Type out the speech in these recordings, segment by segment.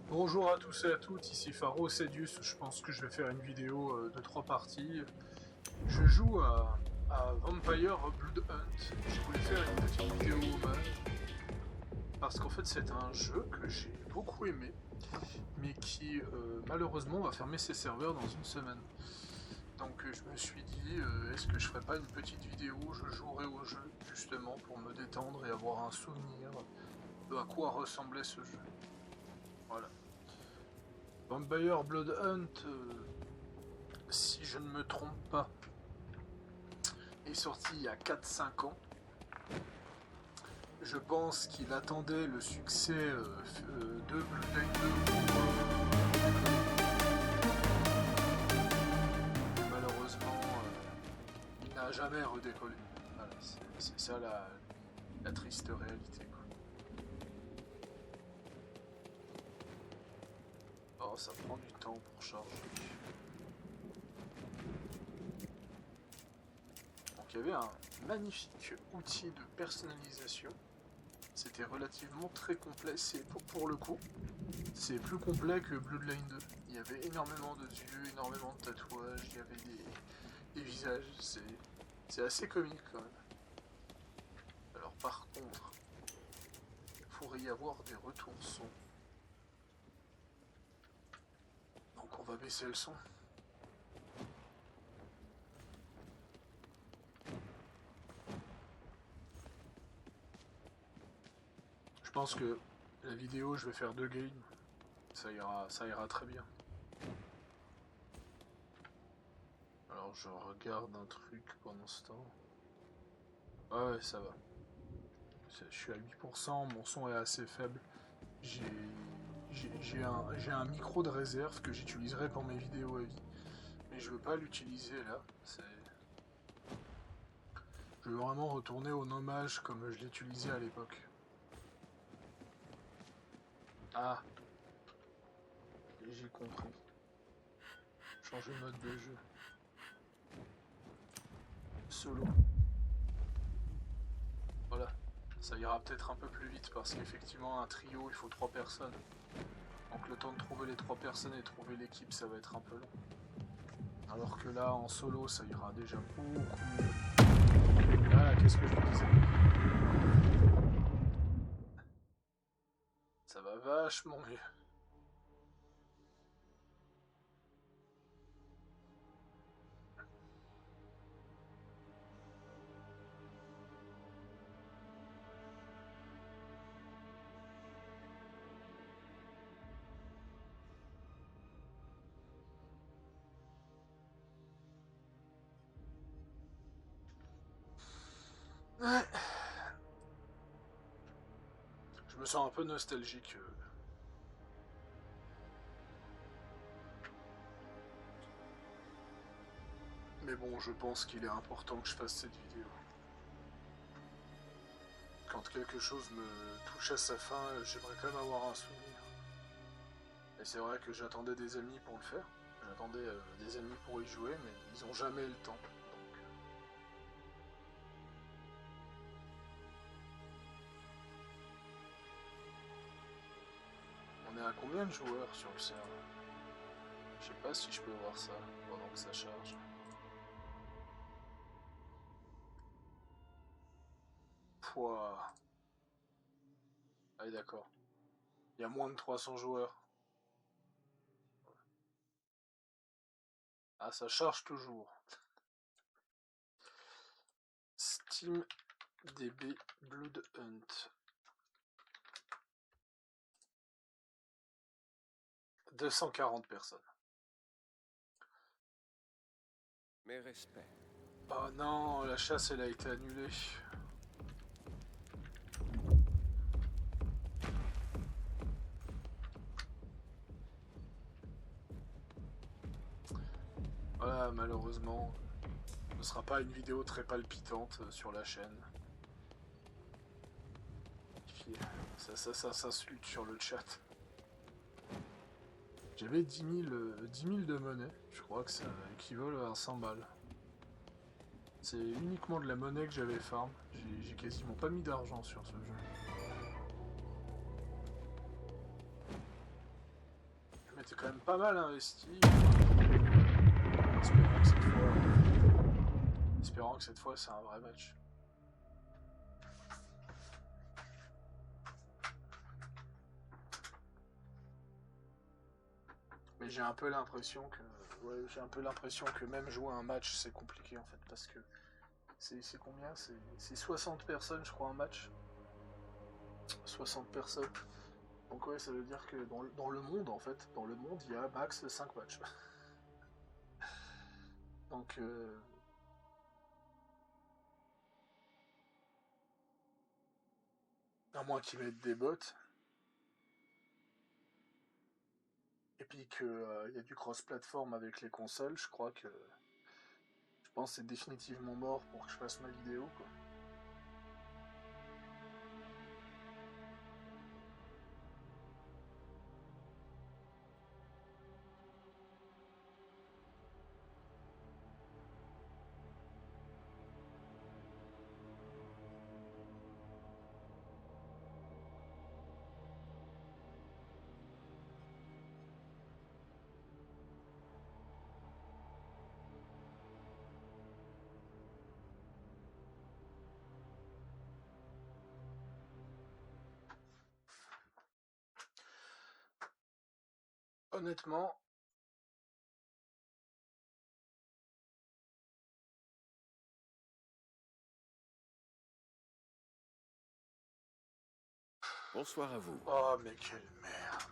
Bonjour à tous et à toutes, ici Pharo Sedius. Je pense que je vais faire une vidéo de 3 parties. Je joue à Vampire Blood Hunt. Je voulais faire une petite vidéo hommage parce qu'en fait c'est un jeu que j'ai beaucoup aimé, mais qui malheureusement va fermer ses serveurs dans une semaine. Donc je me suis dit, est-ce que je ferais pas une petite vidéo où je jouerai au jeu justement pour me détendre et avoir un souvenir de à quoi ressemblait ce jeu. Voilà. Vampire Blood Hunt, si je ne me trompe pas, est sorti il y a 4-5 ans. Je pense qu'il attendait le succès de Bloodline 2 et malheureusement il n'a jamais redécollé. Voilà, c'est ça la triste réalité, quoi. Oh, ça prend du temps pour charger. Donc il y avait un magnifique outil de personnalisation. C'était relativement très complet, pour le coup, c'est plus complet que Bloodline 2. Il y avait énormément de yeux, énormément de tatouages, il y avait des visages, c'est assez comique quand même. Alors par contre, il pourrait y avoir des retours son. Donc on va baisser le son. Je pense que la vidéo, je vais faire 2 games. Ça ira très bien. Alors je regarde un truc pendant ce temps. Ouais, ça va. Je suis à 8%, mon son est assez faible. J'ai un micro de réserve que j'utiliserai pour mes vidéos à vie. Mais je veux pas l'utiliser là. Je veux vraiment retourner au nommage comme je l'utilisais à l'époque. Ah, j'ai compris. Changer de mode de jeu. Solo. Voilà. Ça ira peut-être un peu plus vite parce qu'effectivement un trio il faut 3 personnes. Donc le temps de trouver les 3 personnes et trouver l'équipe ça va être un peu long. Alors que là en solo ça ira déjà beaucoup mieux. Ah, qu'est-ce que je vous disais? Ça va vachement mieux. Ouais. Je me sens un peu nostalgique. Mais bon, je pense qu'il est important que je fasse cette vidéo. Quand quelque chose me touche à sa fin, j'aimerais quand même avoir un souvenir. Et c'est vrai que j'attendais des amis pour le faire. J'attendais des amis pour y jouer, mais ils ont jamais le temps. Donc, on est à combien de joueurs sur le serveur? Je sais pas si je peux voir ça pendant que ça charge. Pouah. Ah d'accord. Il y a moins de 300 joueurs. Ah, ça charge toujours. Steam DB Blood Hunt. 240 personnes. Mes respects. Oh non, la chasse elle a été annulée. Voilà, malheureusement, ce ne sera pas une vidéo très palpitante sur la chaîne. Ça s'insulte sur le chat. J'avais 10 000 de monnaie, je crois que ça équivaut à 100 balles. C'est uniquement de la monnaie que j'avais farm, j'ai quasiment pas mis d'argent sur ce jeu. quand même pas mal investi. Espérons que cette fois c'est un vrai match. Mais j'ai un peu l'impression que même jouer un match c'est compliqué en fait, parce que c'est combien? C'est 60 personnes je crois un match. 60 personnes. Donc ouais, ça veut dire que dans le monde en fait, dans le monde il y a max 5 matchs. Donc à moins qu'ils mettent des bots. Et puis qu'il y a du cross-platform avec les consoles, je pense que c'est définitivement mort pour que je fasse ma vidéo, quoi. Honnêtement, Bonsoir à vous. oh mais quelle merde.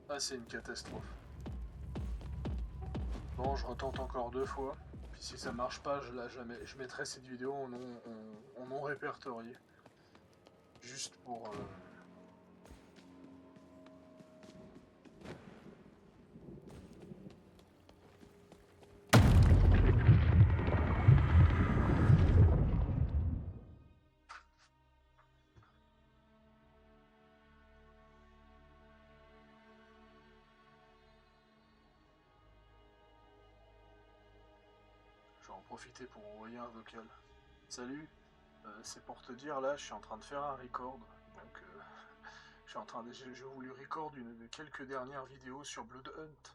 Ah, c'est une catastrophe. Bon, je retente encore 2 fois. Puis si ça marche pas, je mettrai cette vidéo en non répertorié. Juste pour... Je vais en profiter pour envoyer un vocal. Salut, c'est pour te dire, là, je suis en train de faire un record. Donc, j'ai voulu record quelques dernières vidéos sur Blood Hunt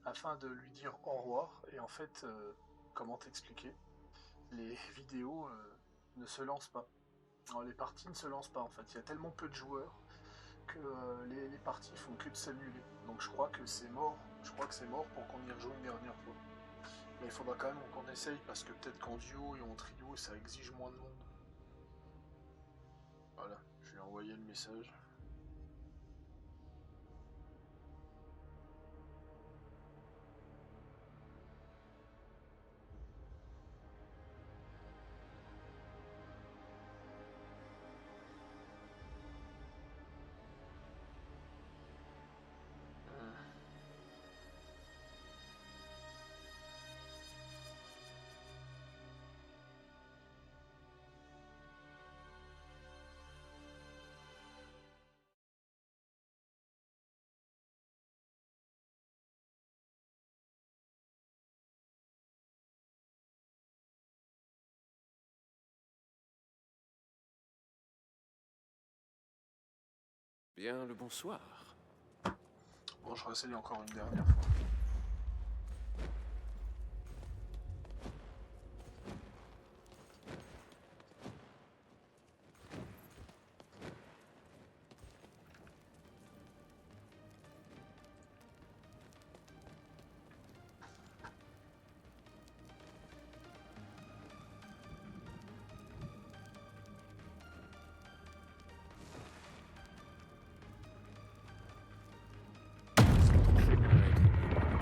afin de lui dire au revoir. Et en fait, comment t'expliquer? Les vidéos ne se lancent pas. Alors, les parties ne se lancent pas en fait. Il y a tellement peu de joueurs que les parties font que de s'annuler. Donc je crois que c'est mort. Je crois que c'est mort pour qu'on y rejoue une dernière fois. Mais il faudra quand même qu'on essaye parce que peut-être qu'en duo et en trio ça exige moins de monde. Voilà, je lui ai envoyé le message. Bien le bonsoir. Bon, je réessaye encore une dernière fois. Votre chemin est trop libre.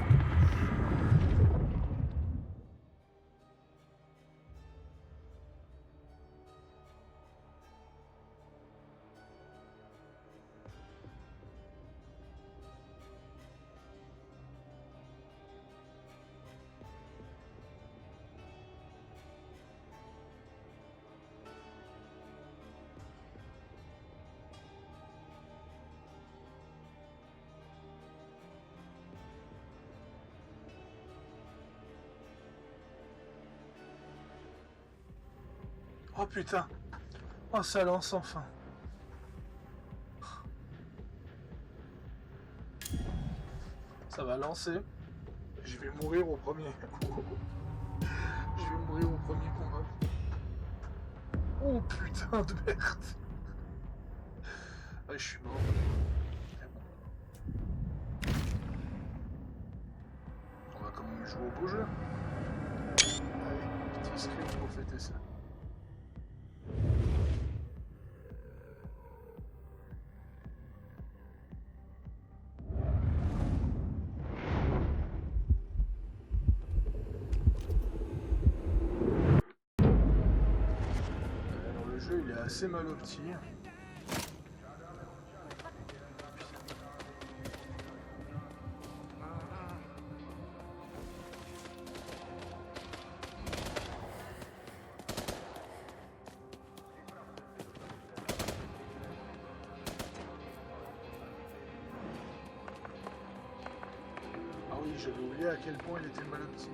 Oh putain. Oh, ça lance enfin. Ça va lancer. Je vais mourir au premier. Je vais mourir au premier combat. Oh putain de merde. Ah, je suis mort. On va quand même jouer au beau jeu. Allez, petit script pour fêter ça. Alors le jeu il est assez mal opti. Ah oui, j'avais oublié à quel point il était mal opti.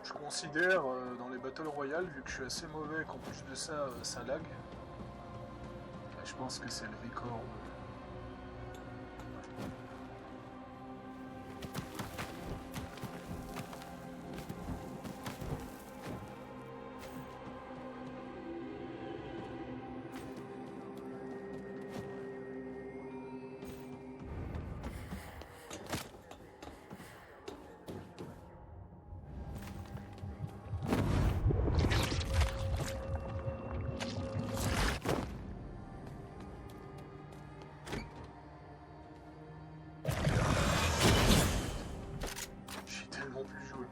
Je considère dans les Battle Royale, vu que je suis assez mauvais, qu'en plus de ça, ça lag. Et je pense que c'est le record. J'ai tellement pu jouer.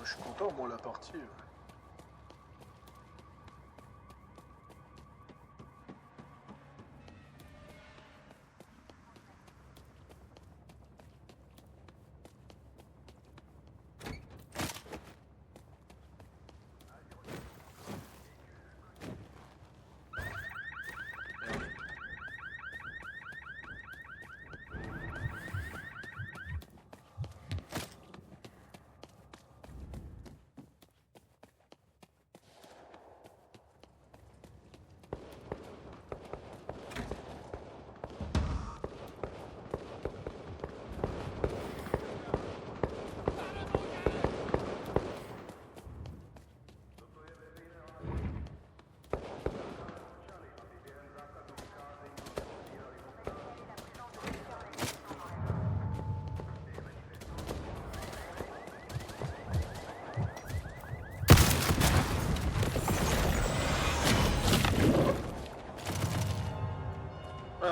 Je suis content, moi, la partie.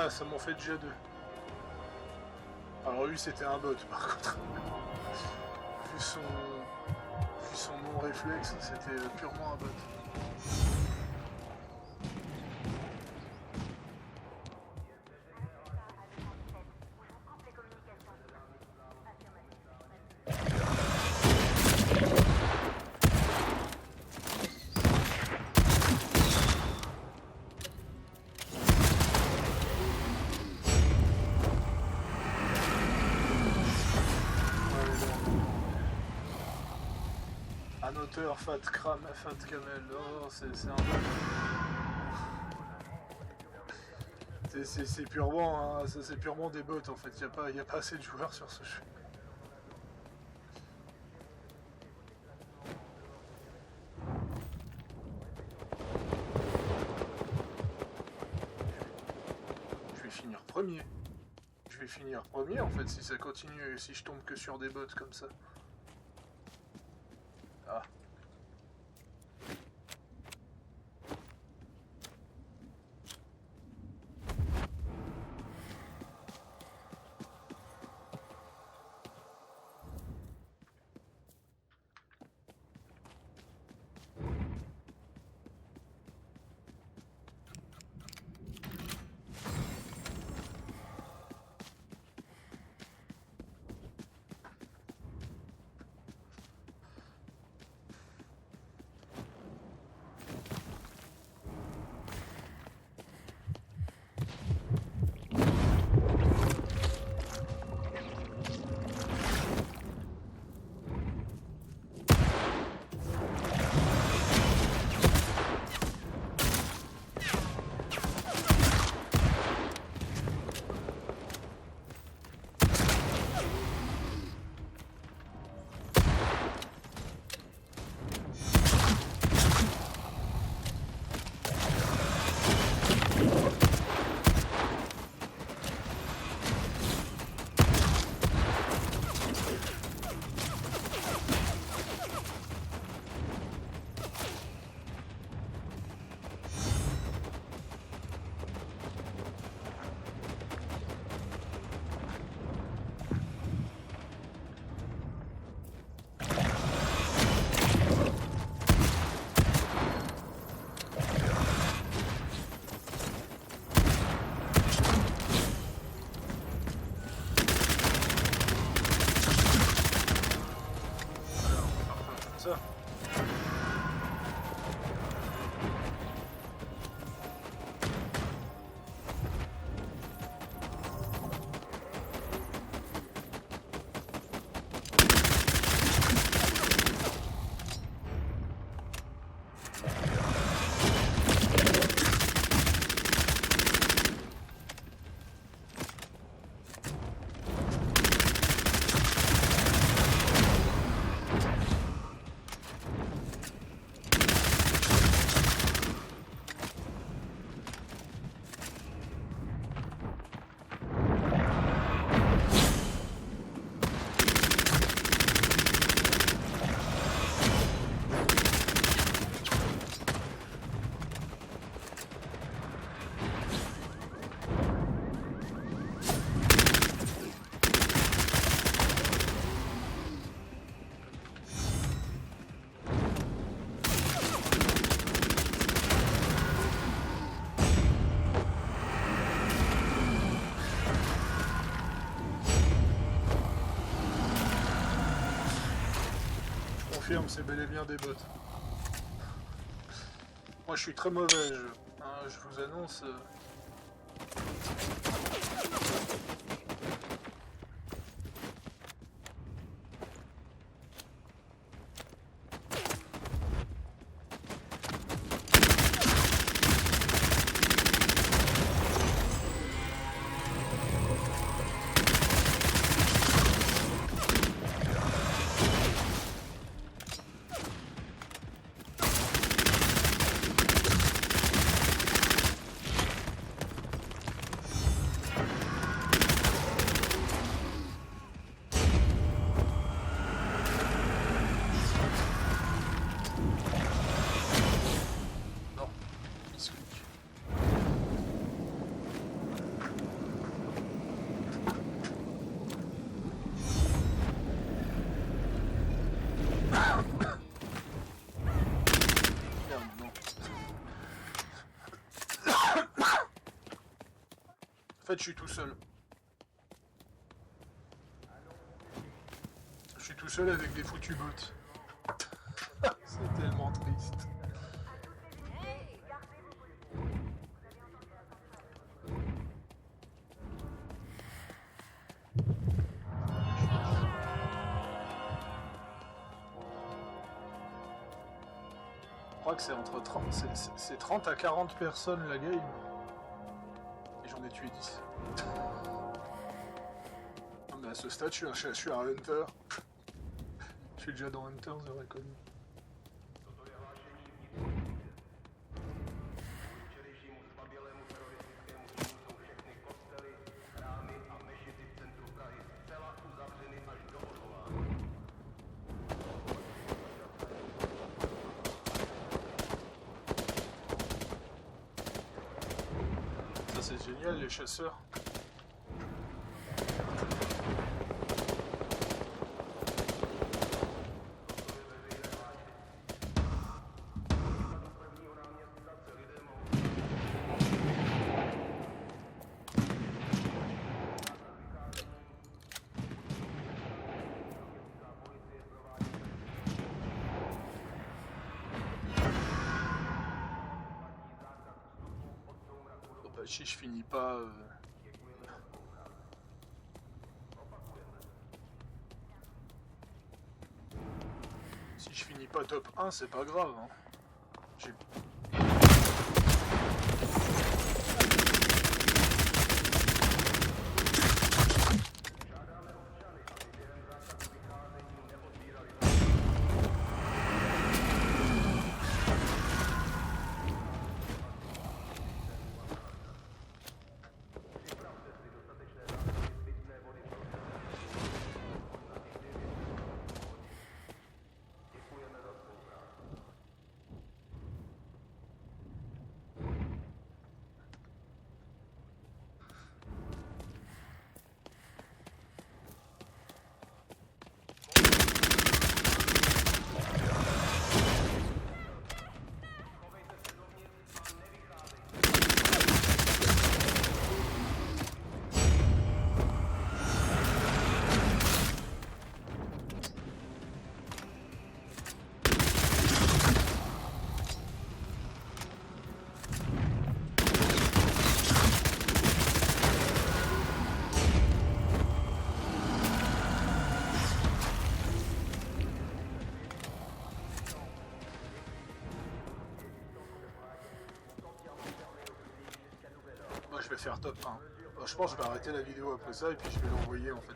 Ah, ça m'en fait déjà 2. Alors lui c'était un bot par contre. Vu son nom réflexe, c'était purement un bot. Un auteur, Fat Camel, oh, c'est un bot. C'est purement, hein, c'est purement des bots en fait, il n'y a pas assez de joueurs sur ce jeu. Je vais finir premier. Je vais finir premier en fait si ça continue et si je tombe que sur des bots comme ça. Ah. Ça. C'est bel et bien des bots. Moi je suis très mauvais je vous annonce. fait, je suis tout seul. Je suis tout seul avec des foutus bots. C'est tellement triste. Je crois que c'est entre 30, c'est 30 à 40 personnes la game. Et j'en ai tué 10. Non mais à ce stade, je suis un hunter. Je suis déjà dans Hunter The Reckoning. Ça c'est génial les chasseurs. Si je finis pas... Si je finis pas top 1, c'est pas grave. Hein. Je vais faire top 1. Je pense que je vais arrêter la vidéo après ça et puis je vais l'envoyer en fait.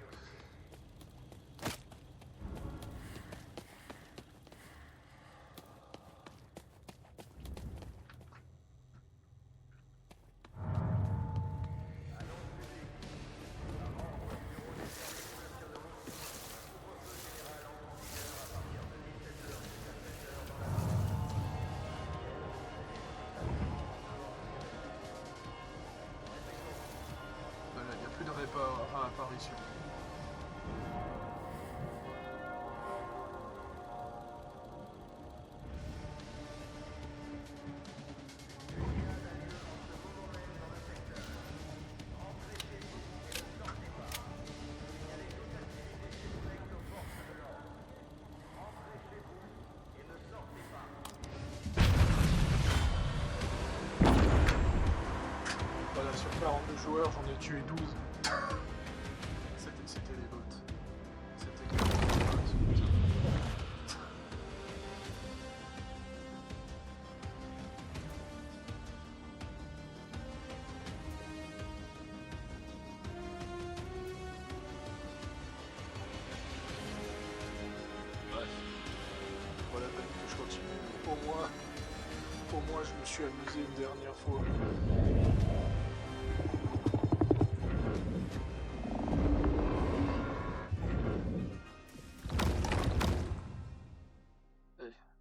Apparition. Voilà, sur 42 joueurs, j'en ai tué 12. C'était les bots. C'était clairement les bots. Bref. Voilà, que je continue. Au moins, je me suis amusé une dernière fois.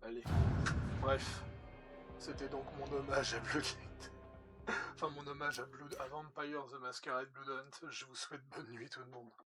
Allez. Bref. C'était donc mon hommage à Bloodgate. Enfin, mon hommage à Vampire The Masquerade Blood Hunt. Je vous souhaite bonne nuit tout le monde.